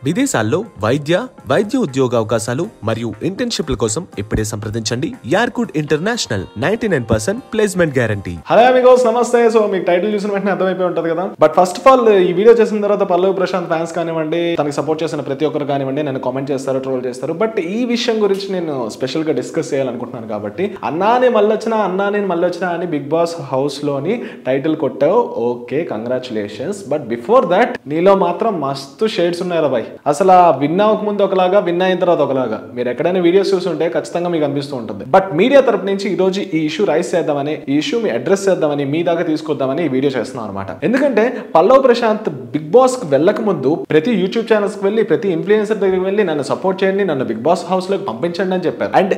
విదేశాల్లో వైద్య ఉద్యోగ అవకాశాలు మరియు ఇంటర్న్షిప్ల కోసం ఇప్పుడే సంప్రదించండి యార్కుడ్ international 99% placement guarantee. Hello amigos, నమస్తే. సో మీకు టైటిల్ చూసిన వెంటనే అర్థమైపోయి ఉంటుంది కదా. బట్ ఫస్ట్ ఆఫ్ ఆల్ ఈ వీడియో చేసిన తర్వాత పల్లవి ప్రశాంత్ ఫ్యాన్స్ కానివ్వండి, తనకి సపోర్ట్ చేసిన ప్రతి ఒక్కరు కానివ్వండి నన్ను కామెంట్ చేస్తారు, ట్రోల్ చేస్తారు. బట్ ఈ విషయం గురించి నేను స్పెషల్ గా డిస్కస్ చేయాలనుకుంటున్నాను. కాబట్టి అన్నా నేను మళ్ళీ వచ్చినా అని బిగ్ బాస్ హౌస్ లోని టైటిల్ కొట్టావు, okay, congratulations. But before that నీలో మాత్రం మస్తు షేడ్స్ ఉన్నాయి రా బాయ్. అసలు విన్ అవ్వక ముందు ఒకలాగా, విన్ అయిన తర్వాత ఒకలాగా. మీరు ఎక్కడైనా వీడియోస్ చూస్తుంటే ఖచ్చితంగా మీకు అనిపిస్తూ ఉంటుంది. బట్ మీడియా తరపు నుంచి ఈ రోజు ఈ ఇష్యూ రైస్ చేద్దామని, ఈ ఇష్యూ మీ అడ్రస్ చేద్దామని, మీ దాకా తీసుకొద్దామని ఈ వీడియో చేస్తున్నాం అనమాట. ఎందుకంటే పల్లవ్ ప్రశాంత్ బిగ్ బాస్ కి వెళ్ళక ముందు ప్రతి యూట్యూబ్ ఛానల్స్ కి వెళ్ళి, ప్రతి ఇన్ఫ్లుయెన్సర్ దగ్గరికి వెళ్ళి నన్ను సపోర్ట్ చేయండి, నన్ను బిగ్ బాస్ హౌస్ లోకి పంపించండి అని చెప్పారు. అండ్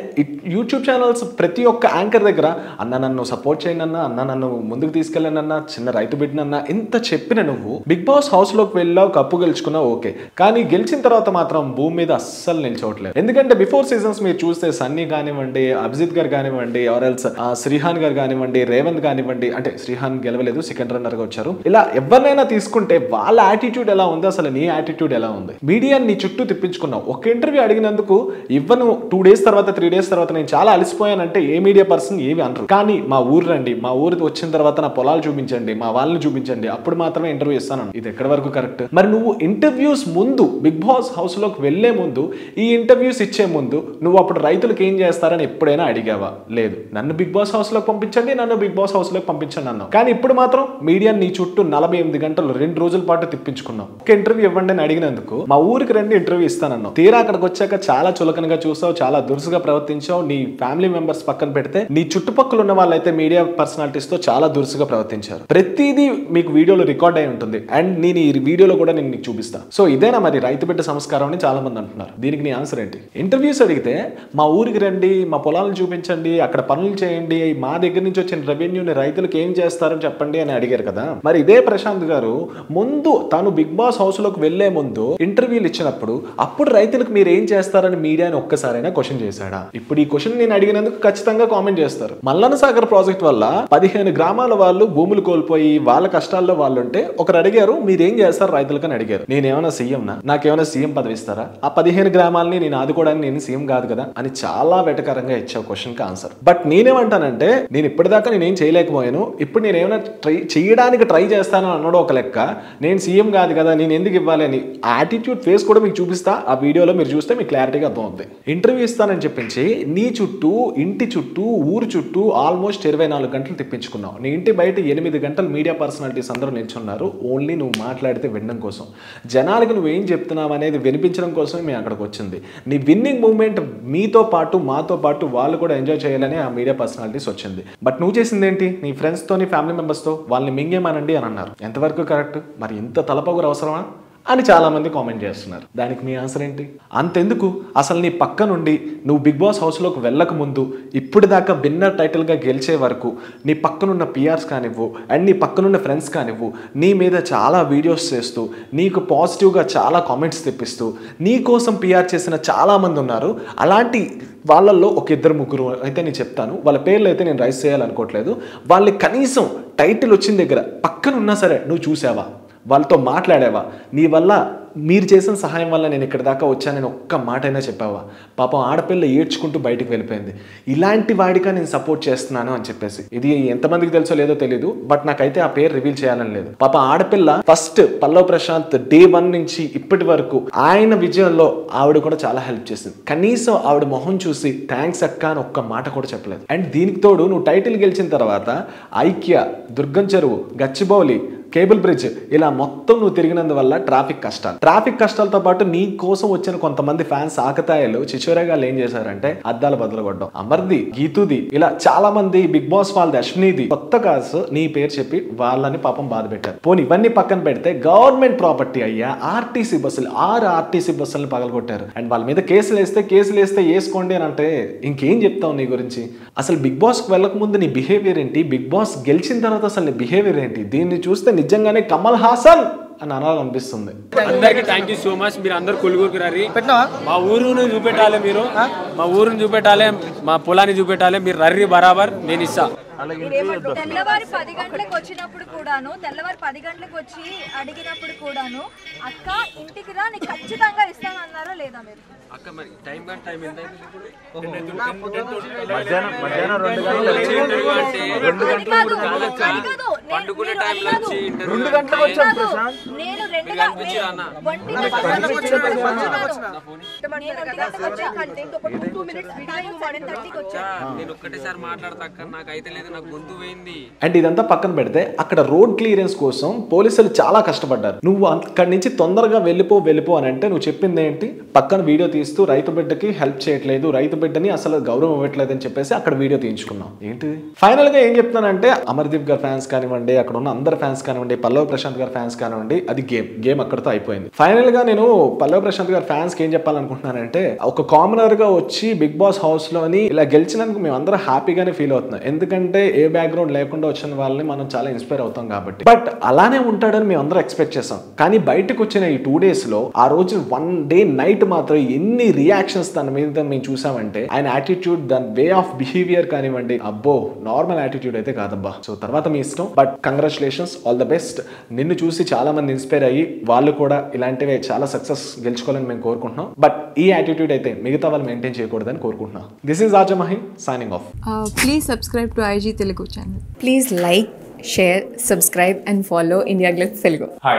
యూట్యూబ్ ఛానల్స్ ప్రతి ఒక్క యాంకర్ దగ్గర అన్న నన్ను సపోర్ట్ చేయండి అన్న నన్ను ముందుకు తీసుకెళ్ళండి అన్న, చిన్న రైతు బిడ్డనన్న, ఇంత చెప్పిన నువ్వు బిగ్ బాస్ హౌస్ లోకి వెళ్ళావు, కప్పు గెలుచుకున్నావు, ఓకే. కానీ గెలిచిన తర్వాత మాత్రం భూమి మీద అస్సలు నిల్చోవట్లేదు. ఎందుకంటే బిఫోర్ సీజన్స్ మీరు చూస్తే సన్నీ కానివ్వండి, అభిజిత్ గారు కానివ్వండి, ఆర్ఎల్స్ శ్రీహాన్ గారు కానివ్వండి, రేవంత్ కానివ్వండి, అంటే శ్రీహాన్ గెలవలేదు, సెకండ్ రన్నర్ గా వచ్చారు. ఇలా ఎవరినైనా తీసుకుంటే వాళ్ళ యాటిట్యూడ్ ఎలా ఉంది, అసలు నీ యాటిట్యూడ్ ఎలా ఉంది? మీడియా నీ చుట్టూ తిప్పించుకున్నావు. ఒక ఇంటర్వ్యూ అడిగినందుకు ఇవ్వను 2 days తర్వాత 3 days తర్వాత నేను చాలా అలసిపోయానంటే ఏ మీడియా పర్సన్ ఏమి అనరు. కానీ మా ఊరు రండి, మా ఊరికి వచ్చిన తర్వాత నా పొలాలు చూపించండి, మా వాళ్ళని చూపించండి, అప్పుడు మాత్రమే ఇంటర్వ్యూ ఇస్తాను. ఇది ఎక్కడి వరకు కరెక్ట్? మరి నువ్వు ఇంటర్వ్యూస్ ముందు, బిగ్ బాస్ హౌస్ లోకి వెళ్లే ముందు, ఈ ఇంటర్వ్యూస్ ఇచ్చే ముందు నువ్వు అప్పుడు రైతులకు ఏం చేస్తారని ఎప్పుడైనా అడిగావా? లేదు. నన్ను బిగ్ బాస్ హౌస్ లోకి పంపించండి, నన్ను బిగ్ బాస్ హౌస్ లోకి పంపించండి అన్నావు. కానీ ఇప్పుడు మాత్రం మీడియా నీ చుట్టూ 48 గంటలు 2 రోజుల పాటు తిప్పించుకున్నావు. ఒక ఇంటర్వ్యూ ఇవ్వండి అని అడిగినందుకు మా ఊరికి రండి ఇంటర్వ్యూ ఇస్తానన్నావు. తీరా అక్కడికి వచ్చాక చాలా చులకనగా చూసావు, చాలా దురుసుగా ప్రవర్తించావు. నీ ఫ్యామిలీ మెంబర్స్ పక్కన పెడితే నీ చుట్టుపక్కల ఉన్న వాళ్ళైతే మీడియా పర్సనాలిటీస్ తో చాలా దురుసుగా ప్రవర్తించారు. ప్రతిదీ మీకు వీడియోలో రికార్డ్ అయి ఉంటుంది. అండ్ నేను ఈ వీడియోలో కూడా నేను నీకు చూపిస్తాను. సో ఇదేనా మరి రైతు బిడ్డ సంస్కారం అని చాలా మంది అంటున్నారు. దీనికి నీ ఆన్సర్ ఏంటి? ఇంటర్వ్యూస్ అడిగితే మా ఊరికి రండి, మా పొలాలను చూపించండి, అక్కడ పనులు చేయండి, మా దగ్గర నుంచి వచ్చిన రెవెన్యూని రైతులకు ఏం చేస్తారని చెప్పండి అని అడిగారు కదా. మరి ఇదే ప్రశాంత్ గారు ముందు తను బిగ్ బాస్ హౌస్ లోకి వెళ్లే ముందు ఇంటర్వ్యూలు ఇచ్చినప్పుడు అప్పుడు రైతులకు మీరు ఏం చేస్తారని మీడియాని ఒక్కసారైనా క్వశ్చన్ చేశాడా? ఇప్పుడు ఈ క్వశ్చన్ నేను అడిగినందుకు ఖచ్చితంగా కామెంట్ చేస్తారు. మల్లన్న సాగర్ ప్రాజెక్ట్ వల్ల 15 గ్రామాల వాళ్ళు భూములు కోల్పోయి వాళ్ళ కష్టాల్లో వాళ్ళు ఉంటే ఒకరు అడిగారు మీరేం చేస్తారు రైతులకు అని అడిగారు. నేనేమైనా సీఎం నాకేమైనా సీఎం పదవి ఇస్తారా? ఆ 15 గ్రామాలని నేను ఆదుకోవడానికి నేను సీఎం కాదు కదా అని చాలా వెటకరంగా ఇచ్చావు క్వశ్చన్ కి ఆన్సర్. బట్ నేనేమంటానంటే నేను ఇప్పటిదాకా నేనేం చేయలేకపోయాను, ఇప్పుడు నేను ఏమైనా చేయడానికి ట్రై చేస్తానని అన్నాడు ఒక లెక్క. నేను సీఎం కాదు కదా, నేను ఎందుకు ఇవ్వాలి అని యాటిట్యూడ్ ఫేస్ కూడా మీకు చూపిస్తా. ఆ వీడియోలో మీరు చూస్తే మీకు క్లారిటీగా అర్థమవుతుంది. ఇంటర్వ్యూ ఇస్తానని చెప్పించి నీ చుట్టూ, ఇంటి చుట్టూ, ఊరు చుట్టూ ఆల్మోస్ట్ 24 గంటలు తిప్పించుకున్నావు. నీ ఇంటి బయట 8 గంటలు మీడియా పర్సనాలిటీస్ అందరూ నిల్చున్నారు. ఓన్లీ నువ్వు మాట్లాడితే వినడం కోసం, జనాలకి నువ్వేం చెప్తున్నావు అనేది వినిపించడం కోసమే మేము అక్కడికి వచ్చింది. నీ విన్నింగ్ మూమెంట్ మీతో పాటు మాతో పాటు వాళ్ళు కూడా ఎంజాయ్ చేయాలని ఆ మీడియా పర్సనాలిటీస్ వచ్చింది. బట్ నువ్వు చేసింది ఏంటి? నీ ఫ్రెండ్స్ తో, నీ ఫ్యామిలీ మెంబర్స్ తో వాళ్ళని మింగేమానండి అని అన్నారు. ఎంతవరకు కరెక్ట్? మరి ఇంత తలపగురు అవసరమా అని చాలా మంది కామెంట్ చేస్తున్నారు. దానికి నీ ఆన్సర్ ఏంటి? అంతెందుకు, అసలు నీ పక్క నుండి నువ్వు బిగ్ బాస్ హౌస్లోకి వెళ్ళక ముందు ఇప్పటి దాకా విన్నర్ టైటిల్గా గెలిచే వరకు నీ పక్కనున్న పిఆర్స్ కానివ్వు, అండ్ నీ పక్కనున్న ఫ్రెండ్స్ కానివ్వు, నీ మీద చాలా వీడియోస్ చేస్తూ, నీకు పాజిటివ్గా చాలా కామెంట్స్ తెప్పిస్తూ, నీ కోసం పిఆర్ చేసిన చాలామంది ఉన్నారు. అలాంటి వాళ్ళల్లో ఒక 2-3 అయితే నేను చెప్తాను. వాళ్ళ పేర్లు అయితే నేను రైస్ చేయాలనుకోవట్లేదు. వాళ్ళకి కనీసం టైటిల్ వచ్చిన దగ్గర పక్కన ఉన్నా సరే నువ్వు చూసావా? వాళ్ళతో మాట్లాడావా? నీ వల్ల, మీరు చేసిన సహాయం వల్ల నేను ఇక్కడ దాకా వచ్చానని ఒక్క మాట అయినా చెప్పావా? పాపం ఆడపిల్ల ఏడ్చుకుంటూ బయటకు వెళ్ళిపోయింది. ఇలాంటి వాడిగా నేను సపోర్ట్ చేస్తున్నాను అని చెప్పేసి. ఇది ఎంతమందికి తెలుసో లేదో తెలీదు, బట్ నాకైతే ఆ పేరు రివీల్ చేయాలని లేదు. పాపం ఆడపిల్ల ఫస్ట్ పల్లవ్ ప్రశాంత్ డే 1 నుంచి ఇప్పటి వరకు ఆయన విజయంలో ఆవిడ కూడా చాలా హెల్ప్ చేసింది. కనీసం ఆవిడ మొహం చూసి థ్యాంక్స్ అక్క అని ఒక్క మాట కూడా చెప్పలేదు. అండ్ దీనికి తోడు నువ్వు టైటిల్ గెలిచిన తర్వాత ఐక్య, దుర్గం చెరువు, గచ్చిబౌలి, కేబుల్ బ్రిడ్జ్ ఇలా మొత్తం నువ్వు తిరిగినందువల్ల ట్రాఫిక్ కష్టాలతో పాటు నీ కోసం వచ్చిన కొంతమంది ఫ్యాన్స్ ఆకతాయిలు చిచోరేగాళ్ళు ఏం చేశారంటే అద్దాలు బదులుగొట్టడం, అమర్ది, గీతుది, ఇలా చాలా మంది, బిగ్ బాస్ వాళ్ళది, అశ్వినిది, కొత్త కార్స్ నీ పేరు చెప్పి వాళ్ళని పాపం బాధ పెట్టారు. పోనీ ఇవన్నీ పక్కన పెడితే గవర్నమెంట్ ప్రాపర్టీ అయ్యా ఆర్టీసీ బస్సులు, 6 ఆర్టీసీ బస్సులను పగలగొట్టారు. అండ్ వాళ్ళ మీద కేసులు వేస్తే వేసుకోండి అని అంటే ఇంకేం చెప్తావు నీ గురించి? అసలు బిగ్ బాస్ కి వెళ్ళక ముందు నీ బిహేవియర్ ఏంటి? బిగ్ బాస్ గెలిచిన తర్వాత అసలు నీ బిహేవియర్ ఏంటి? దీన్ని చూస్తే నిజంగానే కమల్ హాసన్ అని అనాలనిపిస్తుంది. అందరికి థ్యాంక్ యూ సో మచ్. మీరు అందరు కొలుగురికి రండి. మా ఊరును చూపెట్టాలి, మీరు మా ఊరుని చూపెట్టాలి, మా పొలాన్ని చూపెట్టాలి. మీరు రర్రి బరాబర్ నేను ఇస్తా. తెల్లవారు 10 గంటలకు వచ్చినప్పుడు కూడాను, తెల్లవారు 10 గంటలకు వచ్చి అడిగినప్పుడు కూడాను, అక్క ఇంటికి రా, నీకు ఖచ్చితంగా ఉన్నారా లేదా మీరు? అక్క మరి టైం ఎంత అయింది ఇప్పుడు? మధ్యాహ్నం 2 గంటలకు వచ్చి ఇంటర్వ్యూ అంటే 2 గంటలకు పండుకునే టైంలో వచ్చి 2 గంటలకు వచ్చాం ప్రశాంత్. నేను 2 గంటలకు నేను ఒక్కటేసారి మాట్లాడతా అక్క, నాకైతే లేదు, నాకు గొంతు పోయింది. అండ్ ఇదంతా పక్కన పెడితే అక్కడ రోడ్ క్లియరెన్స్ కోసం పోలీసులు చాలా కష్టపడ్డారు. నువ్వు అక్కడి నుంచి తొందరగా వెళ్ళిపో అని అంటే నువ్వు చెప్పింది ఏంటి? పక్కన వీడియో తీస్తూ రైతు బిడ్డకి హెల్ప్ చేయట్లేదు, రైతు బిడ్డని అసలు గౌరవం ఇవ్వట్లేదు అని చెప్పేసి అక్కడ వీడియో తీయించుకున్నాం. ఏంటి ఫైనల్ గా ఏం చెప్తానంటే, అమర్దీప్ గారి ఫ్యాన్స్ కానివ్వండి, అక్కడ ఉన్న అందరు ఫ్యాన్స్ కానివ్వండి, పల్లవి ప్రశాంత్ గారి ఫ్యాన్స్ కానివ్వండి, అది గేమ్ అక్కడితో అయిపోయింది. ఫైనల్ గా నేను పల్లవి ప్రశాంత్ గారి ఫ్యాన్స్ కి ఏం చెప్పాలనుకుంటున్నానంటే, ఒక కామనర్ గా వచ్చి బిగ్ బాస్ హౌస్ లోని ఇలా గెలిచినందుకు మేము అందరం హ్యాపీగానే ఫీల్ అవుతున్నాం. ఎందుకంటే ఏ బ్యాక్గ్రౌండ్ లేకుండా వచ్చిన వాళ్ళని మనం చాలా ఇన్స్పైర్ అవుతాం కాబట్టి. బట్ అలానే ఉంటాడని మేము అందరం ఎక్స్పెక్ట్ చేసాం. కానీ బయటకు వచ్చిన ఈ 2 days లో ఆ రోజు 1 day నైట్ మాత్రం ఎన్ని రియాక్షన్స్ తన మీద మేము చూసామంటే, ఆయన యాటిట్యూడ్, దాని వే ఆఫ్ బిహేవియర్ కానివ్వండి, అబ్బో నార్మల్ యాటిట్యూడ్ అయితే కాదబ్బా. సో తర్వాత మీ ఇష్టం, but congratulations, all the best. నిన్ను చూసి చాలా మంది ఇన్స్పైర్ అయ్యి వాళ్ళు కూడా ఇలాంటివే చాలా సక్సెస్ గెలుచుకోవాలని మేము కోరుకుంటున్నాం. బట్ ఈ యాటిట్యూడ్ అయితే మిగతా వాళ్ళు మెయింటైన్ చేయకూడదని కోరుకుంటున్నాం. దిస్ ఈజ్ ఆజమహి signing off. Please subscribe to IG Telugu channel. Please like, share, subscribe and follow India Glitz Telugu. Hi,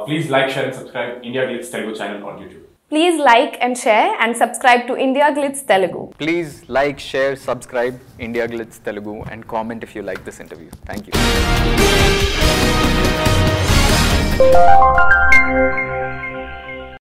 please like, share and subscribe India Glitz Telugu channel on YouTube. Please like and share and subscribe to India Glitz Telugu. Please like, share, subscribe India Glitz Telugu and comment if you like this interview. Thank you.